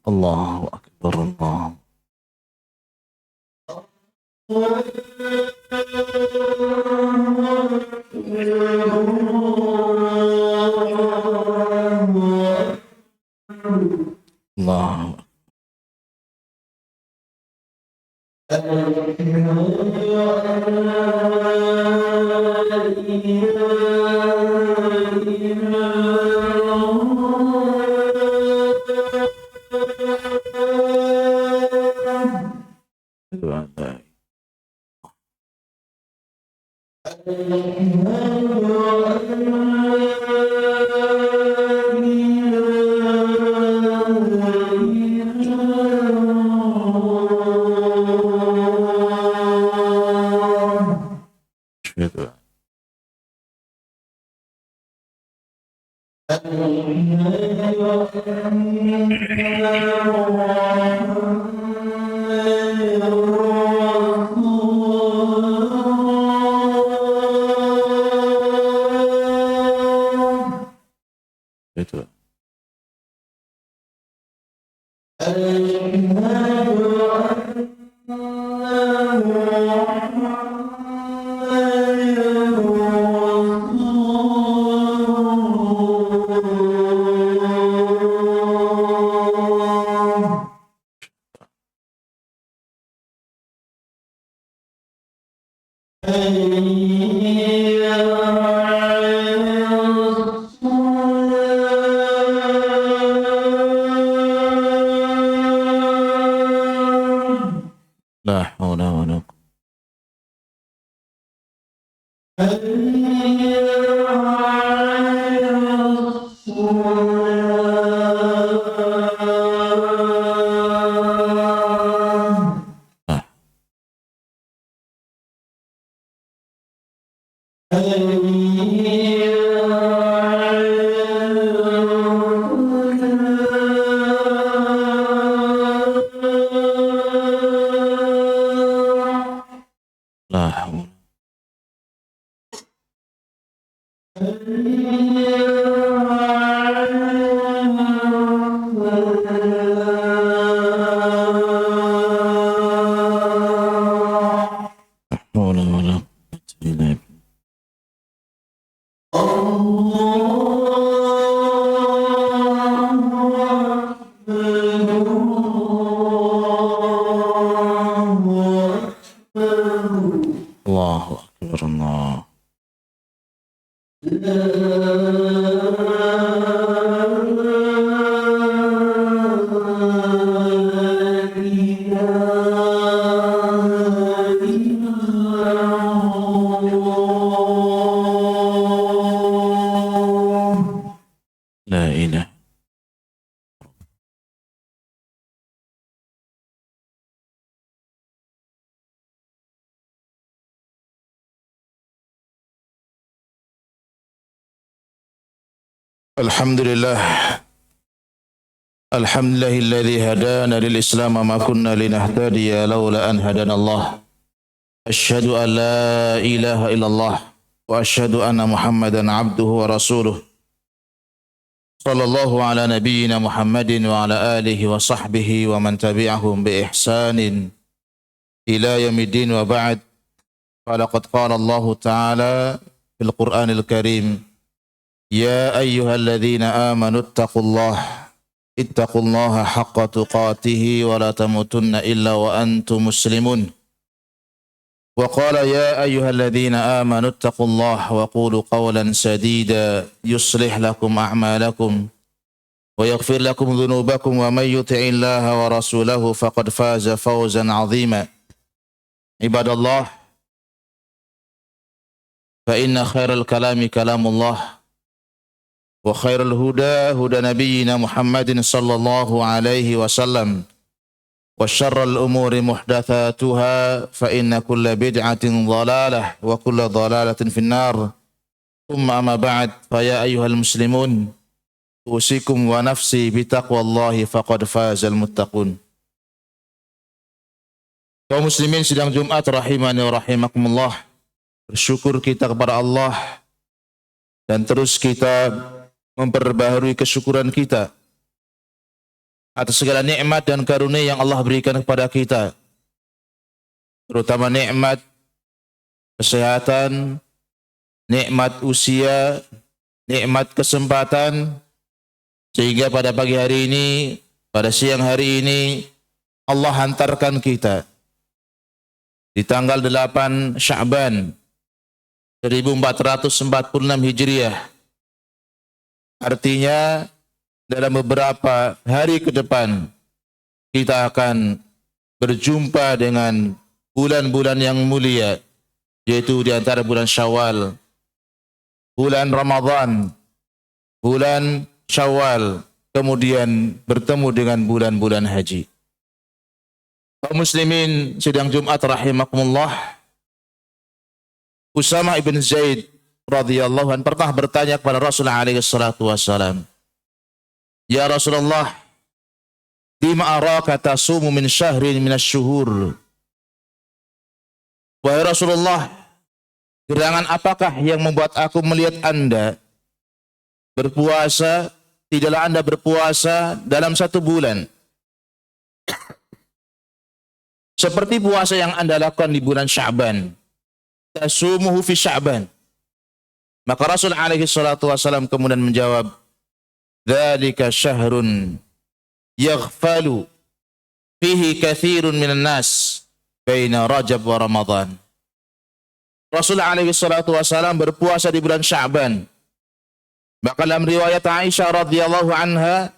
Allahu Akbar, Allah. Allah. Itu. La haula wala la haula. Haula wala quwwata illa billah. Allahu Akbar, Allah. La ilaha. Alhamdulillah. Alhamdulillahilladzi hadana lil Islam ma kunna linahtadiya laula an hadana Allah. Asyhadu an la ilaha illallah wa asyhadu anna Muhammadan abduhu wa rasuluh. Sallallahu ala nabiyyina Muhammadin wa ala alihi wa sahbihi wa man tabi'ahum bi ihsanin ila yaumiddin wa ba'd. Falaqad qala Allah Ta'ala fil Qur'anil Karim, ya ayyuhalladzina amanu ittaqullaha haqqa tuqatih wa la tamutunna illa wa antum muslimun. Wa qala ya ayyuhalladzina amanu ittaqullaha wa qulu qawlan sadida yuslih lakum a'malakum wa yaghfir lakum dhunubakum wa may yuti'illaha wa rasulahu faqad faza fawzan 'azima. Ibadallah, fa inna khairal kalami kalamullah wa khairul huda huda nabiyyina Muhammadin sallallahu alaihi wasallam wa syarrul umuri muhdatsatuha fa inna kulla bid'atin dhalalah wa kulla dhalalatin finnar. Thumma amma ba'd, fa ya ayyuhal muslimun usikum wa nafsi bi taqwallahi faqad fazal muttaqun. Kaum muslimin sidang Jumat rahimani wa rahimakumullah, bersyukur kita kepada Allah dan terus kita memperbaharui kesyukuran kita atas segala nikmat dan karunia yang Allah berikan kepada kita, terutama nikmat kesehatan, nikmat usia, nikmat kesempatan, sehingga pada pagi hari ini, pada siang hari ini, Allah hantarkan kita di tanggal 8 Sya'ban 1446 Hijriah. Artinya dalam beberapa hari ke depan kita akan berjumpa dengan bulan-bulan yang mulia, yaitu di antara bulan Syawal, bulan Ramadan, bulan Syawal, kemudian bertemu dengan bulan-bulan haji. Kaum muslimin sidang Jumat rahimakumullah, Usama ibn Zaid radhiyallahu anhu pernah bertanya kepada Rasulullah alaihi salatu wasalam, "Ya Rasulullah, bima araka tasumu min syahrin minasy-syuhur?" Wahai Rasulullah, gerangan apakah yang membuat aku melihat Anda berpuasa, tidaklah Anda berpuasa dalam satu bulan seperti puasa yang Anda lakukan di bulan Sya'ban. Tasumuhu fi Sya'ban. Maka Rasul alaihi salatu wasallam kemudian menjawab, "Dzalika syahrun yaghfalu fihi katsirun minan nas baina Rajab wa Ramadan." Rasul alaihi salatu wasallam berpuasa di bulan Sya'ban. Maka dalam riwayat Aisyah radhiyallahu anha,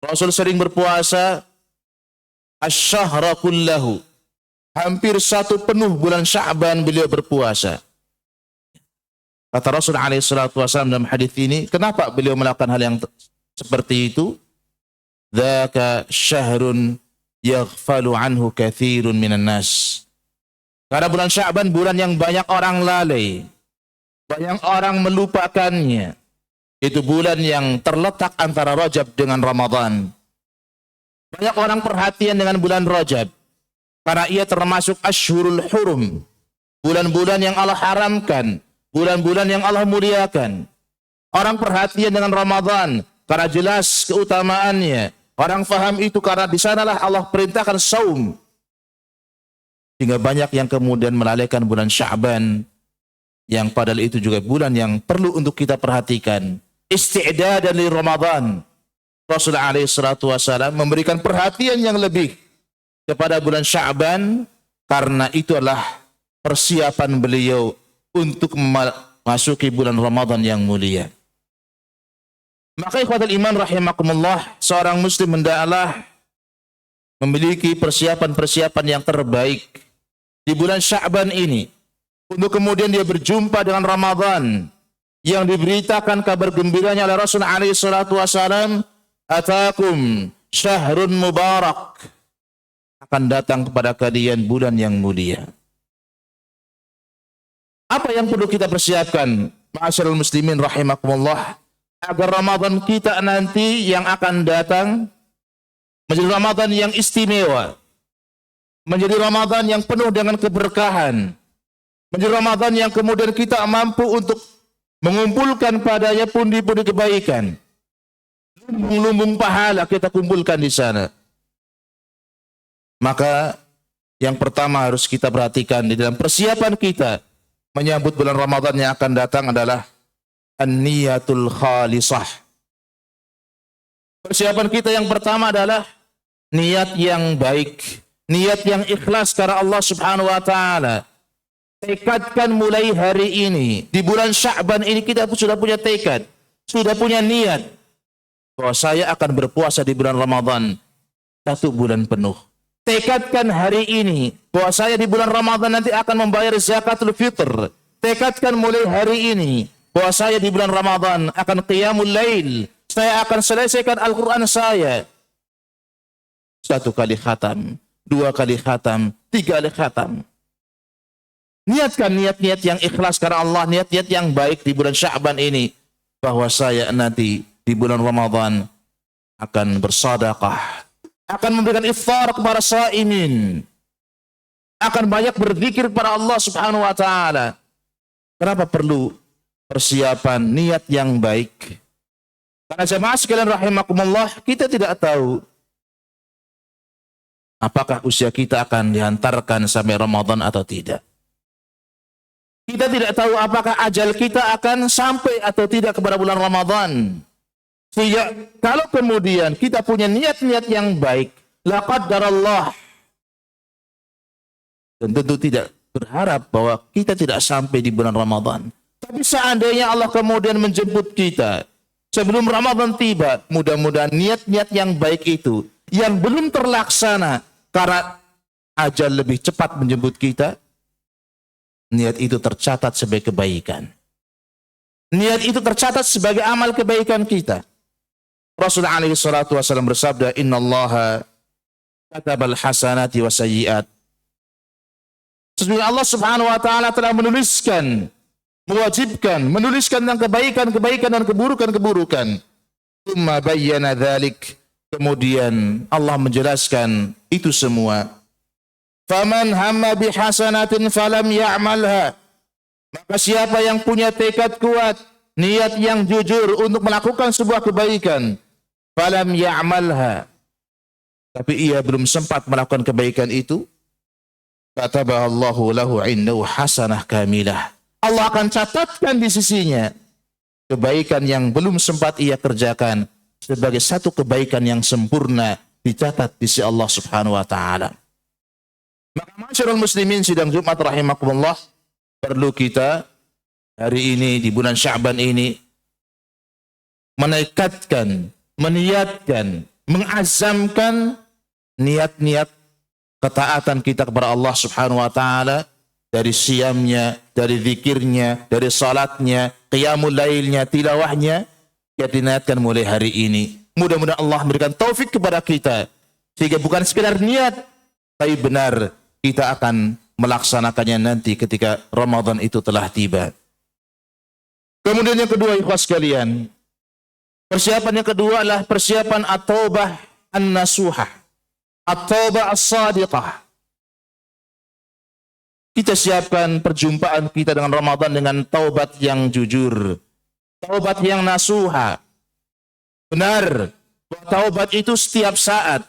Rasul sering berpuasa asy-syahra kullahu. Hampir satu penuh bulan Sya'ban beliau berpuasa. Kata Rasul alaihi salatu wasallam dalam hadis ini, kenapa beliau melakukan hal yang seperti itu? Dzaka syahrun yaghfalu anhu katsirun minan nas. Karena bulan Sya'ban bulan yang banyak orang lalai, banyak orang melupakannya. Itu bulan yang terletak antara Rajab dengan Ramadan. Banyak orang perhatian dengan bulan Rajab karena ia termasuk Ashhurul Hurum, bulan-bulan yang Allah haramkan, bulan-bulan yang Allah muliakan. Orang perhatian dengan Ramadan karena jelas keutamaannya. Orang faham itu karena di sanalah Allah perintahkan saum. Sehingga banyak yang kemudian melalaikan bulan Sya'ban, yang padahal itu juga bulan yang perlu untuk kita perhatikan. Isti'dadan li Ramadan. Rasulullah alaihi salatu wasallam memberikan perhatian yang lebih kepada bulan Sya'ban karena itu adalah persiapan beliau untuk memasuki bulan Ramadan yang mulia. Maka ikhwatul iman rahimakumullah, seorang muslim hendaklah memiliki persiapan-persiapan yang terbaik di bulan Sya'ban ini untuk kemudian dia berjumpa dengan Ramadan yang diberitakan kabar gembiranya oleh Rasul alaihi salatu wasallam, "Atakum syahrun mubarak." Akan datang kepada kalian bulan yang mulia. Apa yang perlu kita persiapkan, ma'asyiral muslimin rahimakumullah, agar Ramadan kita nanti yang akan datang menjadi Ramadan yang istimewa, menjadi Ramadan yang penuh dengan keberkahan, menjadi Ramadan yang kemudian kita mampu untuk mengumpulkan padanya pundi-pundi kebaikan, lumbung pahala kita kumpulkan di sana. Maka yang pertama harus kita perhatikan di dalam persiapan kita menyambut bulan Ramadan yang akan datang adalah an-niyatul khalisah. Persiapan kita yang pertama adalah niat yang baik, niat yang ikhlas karena Allah Subhanahu wa taala. Tekadkan mulai hari ini, di bulan Sya'ban ini kita sudah punya tekad, sudah punya niat bahwa saya akan berpuasa di bulan Ramadan satu bulan penuh. Tekadkan hari ini bahwa saya di bulan Ramadan nanti akan membayar zakatul fitr. Tekadkan mulai hari ini bahwa saya di bulan Ramadan akan qiyamul lail. Saya akan selesaikan Al-Quran saya. 1 kali khatam, 2 kali khatam, 3 kali khatam. Niatkan niat-niat yang ikhlas karena Allah, niat-niat yang baik di bulan Sya'ban ini, bahwa saya nanti di bulan Ramadan akan bersedekah, akan memberikan iftar kepada shaimin, akan banyak berzikir kepada Allah Subhanahu wa taala. Kenapa perlu persiapan, niat yang baik. Karena jemaah sekalian rahimakumullah, kita tidak tahu apakah usia kita akan dihantarkan sampai Ramadan atau tidak. Kita tidak tahu apakah ajal kita akan sampai atau tidak kepada bulan Ramadan. Sehingga kalau kemudian kita punya niat-niat yang baik, la qaddarallah, dan tentu tidak berharap bahwa kita tidak sampai di bulan Ramadan. Tapi seandainya Allah kemudian menjemput kita sebelum Ramadan tiba, mudah-mudahan niat-niat yang baik itu yang belum terlaksana karena ajal lebih cepat menjemput kita, niat itu tercatat sebagai kebaikan. Niat itu tercatat sebagai amal kebaikan kita. Rasulullah alaihi salatu wasallam bersabda, "Innallaha katabal hasanati wa sayyi'at." Sesungguhnya Allah Subhanahu wa taala telah menuliskan, mewajibkan, menuliskan tentang kebaikan-kebaikan dan keburukan-keburukan. Tsumma bayyana dzalik. Kemudian Allah menjelaskan itu semua. Faman hamma bihasanatin falam ya'malha. Maka siapa yang punya tekad kuat, niat yang jujur untuk melakukan sebuah kebaikan, falam ya'malha, tapi ia belum sempat melakukan kebaikan itu, kataballahu lahu indahu hasanah kamilah. Allah akan catatkan di sisinya kebaikan yang belum sempat ia kerjakan sebagai satu kebaikan yang sempurna, dicatat di sisi Allah Subhanahu wa taala. Maka masyarul muslimin sidang Jumat rahimakumullah, perlu kita hari ini di bulan Sya'ban ini menekadkan, meniatkan, mengazamkan niat-niat ketaatan kita kepada Allah Subhanahu wa taala, dari siyamnya, dari zikirnya, dari salatnya, qiyamul lailnya, tilawahnya, kita diniatkan mulai hari ini. Mudah-mudahan Allah memberikan taufik kepada kita sehingga bukan sekedar niat, tapi benar kita akan melaksanakannya nanti ketika Ramadan itu telah tiba. Kemudian yang kedua, ikhwas sekalian, persiapan yang kedua adalah persiapan at-taubah an-nasuhah, at-taubah as-sadiqah. Kita siapkan perjumpaan kita dengan Ramadan dengan taubat yang jujur, taubat yang nasuha. Benar, taubat itu setiap saat,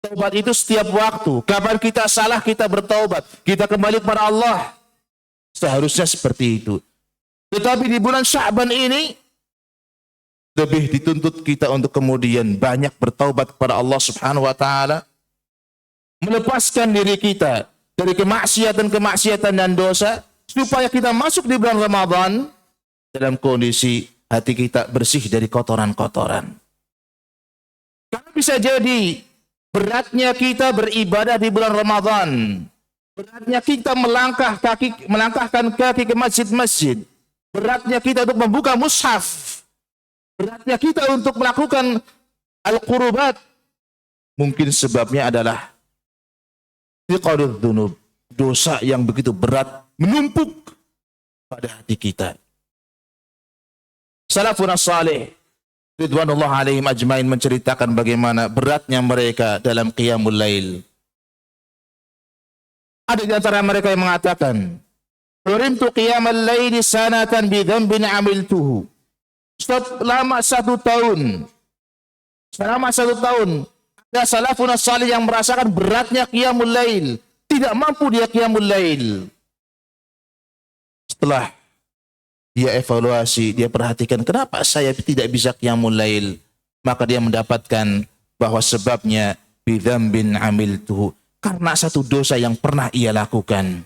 taubat itu setiap waktu. Kapan kita salah, kita bertaubat, kita kembali kepada Allah. Seharusnya seperti itu. Tetapi di bulan Sya'ban ini lebih dituntut kita untuk kemudian banyak bertaubat kepada Allah Subhanahu wa taala, melepaskan diri kita dari kemaksiatan dan dosa, supaya kita masuk di bulan Ramadan dalam kondisi hati kita bersih dari kotoran-kotoran. Karena bisa jadi beratnya kita beribadah di bulan Ramadan, beratnya kita melangkahkan kaki ke masjid-masjid, beratnya kita untuk membuka mushaf, beratnya kita untuk melakukan al-qurubat, mungkin sebabnya adalah thiqaludz dzunub, dosa yang begitu berat menumpuk pada hati kita. Salafun as-salih ridwanullah alaihim ajmain menceritakan bagaimana beratnya mereka dalam qiyamul lail. Ada di antara mereka yang mengatakan, "Hurimtu qiyamal laili sanatan bi dzambin amiltuhu." Selama satu tahun ada salafun as-salih yang merasakan beratnya qiyamul lail, tidak mampu dia qiyamul lail. Setelah dia evaluasi, dia perhatikan kenapa saya tidak bisa qiyamul lail, maka dia mendapatkan bahwa sebabnya bidzambin amiltuhu, karena satu dosa yang pernah ia lakukan.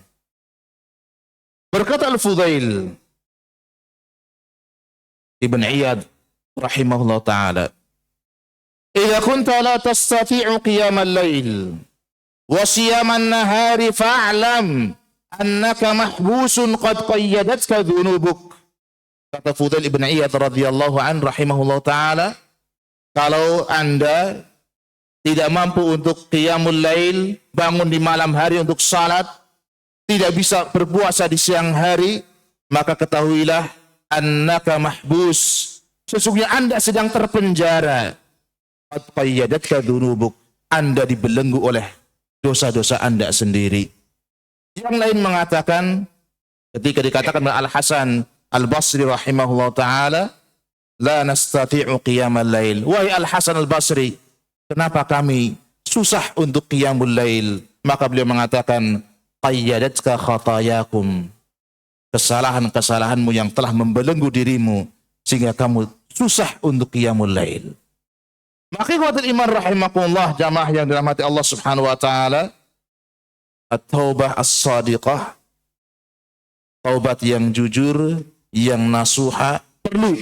Berkata Al-Fudail Ibn Iyad rahimahullah ta'ala, "Idza kunta la tastati'u qiyamal lail wa siyaman nahari fa'lam annaka mahbusun qad qayyadatka dhunubuk." Kata Fudail Ibn Iyad radhiyallahu an rahimahullah ta'ala, kalau Anda tidak mampu untuk qiyamul lail, bangun di malam hari untuk salat, tidak bisa berpuasa di siang hari, maka ketahuilah annaka mahbus, sesungguhnya Anda sedang terpenjara. Qad qayyadatka dzunubuk, Anda dibelenggu oleh dosa-dosa Anda sendiri. Yang lain mengatakan, ketika dikatakan oleh Al-Hasan Al-Basri rahimahullah ta'ala, la nastati'u qiyamal lail. Wahai Al-Hasan Al-Basri, kenapa kami susah untuk qiyamul lail? Maka beliau mengatakan, qayyadatka khatayakum. Kesalahan-kesalahanmu yang telah membelenggu dirimu, sehingga kamu susah untuk qiyamul lail. Maka ikhwatul iman rahimakumullah, jamaah yang dirahmati Allah subhanahu wa ta'ala, at-taubah as-sadiqah, taubat yang jujur, yang nasuha, perlu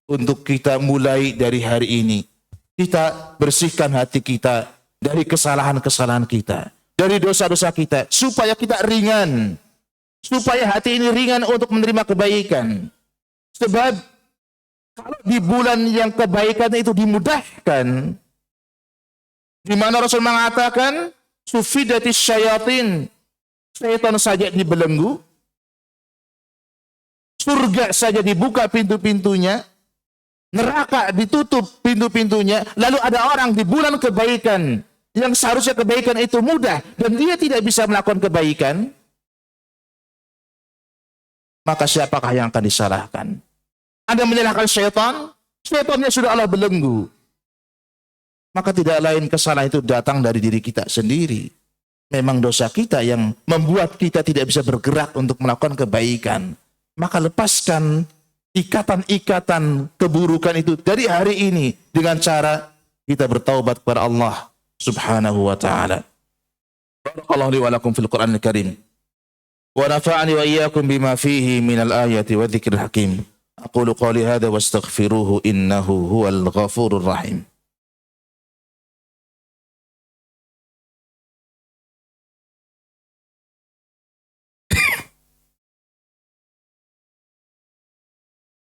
untuk kita mulai dari hari ini. Kita bersihkan hati kita dari kesalahan-kesalahan kita, dari dosa-dosa kita, supaya kita ringan, supaya hati ini ringan untuk menerima kebaikan. Sebab kalau di bulan yang kebaikan itu dimudahkan, di mana Rasul mengatakan, sufidatis syayatin, syaitan saja dibelenggu, surga saja dibuka pintu-pintunya, neraka ditutup pintu-pintunya, lalu ada orang di bulan kebaikan, yang seharusnya kebaikan itu mudah, dan dia tidak bisa melakukan kebaikan, maka siapakah yang akan disalahkan? Anda menyalahkan syaitan, syaitannya sudah Allah belenggu. Maka tidak lain kesalahan itu datang dari diri kita sendiri. Memang dosa kita yang membuat kita tidak bisa bergerak untuk melakukan kebaikan. Maka lepaskan ikatan-ikatan keburukan itu dari hari ini dengan cara kita bertaubat kepada Allah subhanahu wa ta'ala. Barakallahu li wa lakum fil Qur'anil Karim. Wa nafa'ani wa iyyakum bima fihi minal ayati wa dzikril hakim. Aqulu qawli hadha wa astaghfiruhu innahu huwal ghafurur rahim.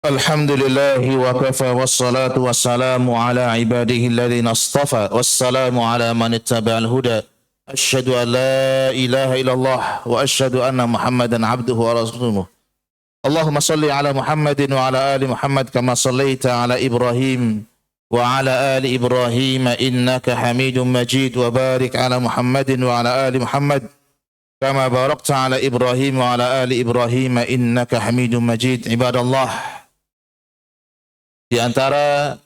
Alhamdulillahi wa kafa wassalatu wassalamu ala ibadihi alladhina astafa wassalamu ala man ittaba'al huda. Asyhadu an la ilaha illallah wa asyhadu anna Muhammadan abduhu wa rasuluh. Allahumma salli ala Muhammadin wa ala ali Muhammad kama sallaita ala Ibrahim wa ala ali Ibrahim innaka Hamidum Majid, wa barik ala Muhammadin wa ala ali Muhammad kama barakta ala Ibrahim wa ala ali Ibrahim innaka Hamidum Majid. Ibadallah, di antara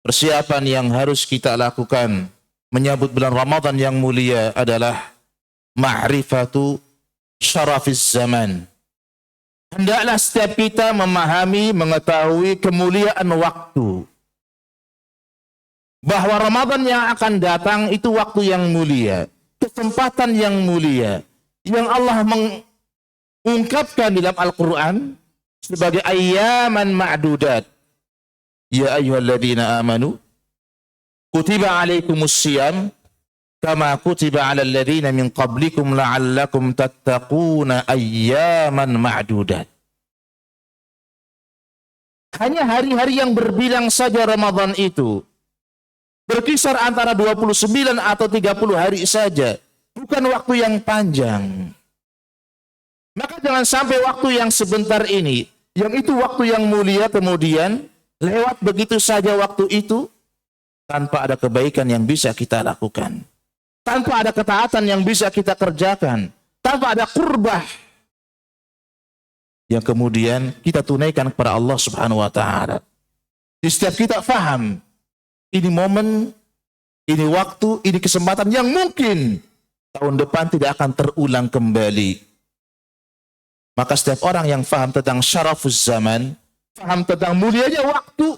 persiapan yang harus kita lakukan menyambut bulan Ramadan yang mulia adalah ma'rifatu syarafiz zaman. Hendaklah setiap kita memahami, mengetahui kemuliaan waktu. Bahwa Ramadan yang akan datang itu waktu yang mulia, kesempatan yang mulia, yang Allah mengungkapkan dalam Al-Quran sebagai ayyaman ma'dudat. Ya ayyuhalladzina amanu kutiba alaikumus siyam kama kutiba alal ladzina min qablikum la'allakum tattaquna ayyaman ma'dudat. Hanya hari-hari yang berbilang saja Ramadan itu. Berkisar antara 29 atau 30 hari saja. Bukan waktu yang panjang. Maka jangan sampai waktu yang sebentar ini, yang itu waktu yang mulia, kemudian lewat begitu saja waktu itu, tanpa ada kebaikan yang bisa kita lakukan. Tanpa ada ketaatan yang bisa kita kerjakan. Tanpa ada kurbah yang kemudian kita tunaikan kepada Allah subhanahu wa ta'ala. Di setiap kita faham, ini momen, ini waktu, ini kesempatan yang mungkin tahun depan tidak akan terulang kembali. Maka setiap orang yang faham tentang syarafuz zaman, faham tentang mulianya waktu,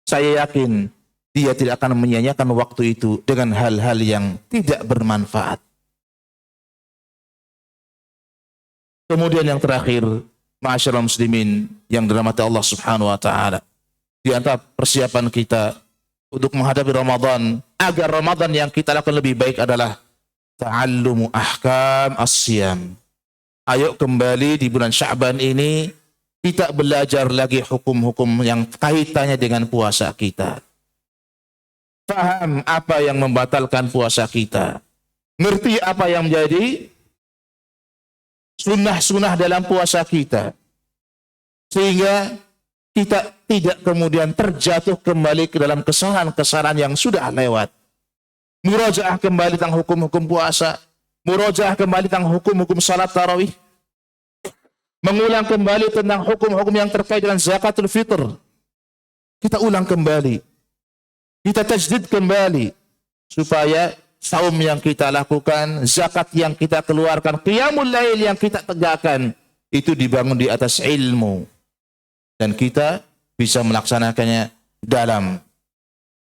saya yakin dia tidak akan menyia-nyiakan waktu itu dengan hal-hal yang tidak bermanfaat. Kemudian yang terakhir, ma'asyiral muslimin yang dirahmati Allah subhanahu wa ta'ala, di antara persiapan kita untuk menghadapi Ramadan, agar Ramadan yang kita lakukan lebih baik adalah ta'allumu ahkam as-siyam. Ayo kembali di bulan Sya'ban ini, kita belajar lagi hukum-hukum yang kaitannya dengan puasa kita. Faham apa yang membatalkan puasa kita. Ngerti apa yang menjadi sunnah-sunnah dalam puasa kita. Sehingga kita tidak kemudian terjatuh kembali ke dalam kesalahan-kesalahan yang sudah lewat. Murajaah kembali tentang hukum-hukum puasa. Murajaah kembali tentang hukum-hukum salat tarawih. mengulang kembali tentang hukum-hukum yang terkait dengan zakatul fitr. Kita ulang kembali, kita tajdid kembali, supaya saum yang kita lakukan, zakat yang kita keluarkan, qiyamul lail yang kita tegakkan, itu dibangun di atas ilmu. Dan kita bisa melaksanakannya dalam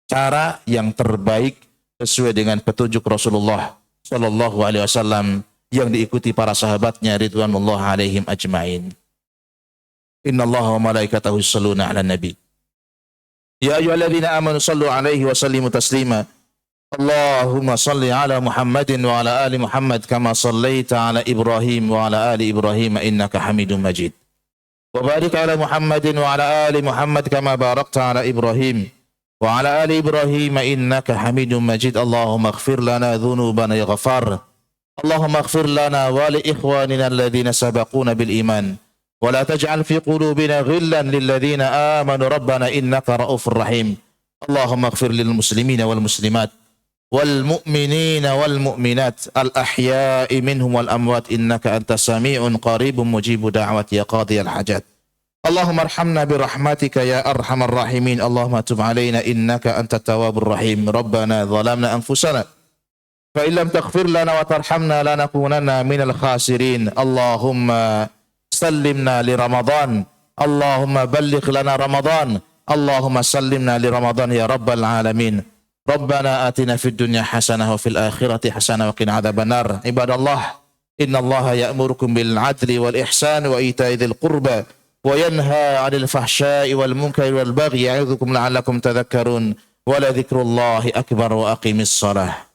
cara yang terbaik sesuai dengan petunjuk Rasulullah Sallallahu Alaihi Wasallam yang diikuti para sahabatnya ridwanullah alaihim ajma'in. Inna Allah wa malaikatahu yusalluna 'alan nabi. Ya ayyuhalladzina amanu sallu 'alaihi wa sallimu taslima. Allahumma salli 'ala Muhammadin wa 'ala ali Muhammad kama sallaita 'ala Ibrahim wa 'ala ali Ibrahim innaka Hamidum Majid. Wa barik 'ala Muhammadin wa 'ala ali Muhammad kama barakta 'ala Ibrahim wa 'ala ali Ibrahim innaka Hamidum Majid. Allahumma ighfir lana dhunubana ya Ghaffar. اللهم اغفر لنا ولإخواننا الذين سبقونا بالإيمان ولا تجعل في قلوبنا غلا للذين آمنوا ربنا إنك رؤوف رحيم. اللهم اغفر للمسلمين والمسلمات والمؤمنين والمؤمنات الأحياء منهم والأموات إنك أنت سميع قريب مجيب دعوة يا قاضي الحاجات. اللهم ارحمنا برحمتك يا أرحم الراحمين. اللهم تب علينا إنك أنت التواب الرحيم. ربنا ظلمنا أنفسنا فإن لم تغفر لنا وترحمنا لنكونن من الخاسرين. اللهم سلمنا لرمضان. اللهم بلغ لنا رمضان. اللهم سلمنا لرمضان يا رب العالمين. ربنا آتنا في الدنيا حسنة وفي الآخرة حسنة وقنا عذاب النار. عباد الله إن الله يأمركم بالعدل والإحسان وإيتاء ذي القربى وينهى عن الفحشاء والمنكر والبغي يعظكم لعلكم تذكرون ولذكر الله أكبر وأقم الصلاة.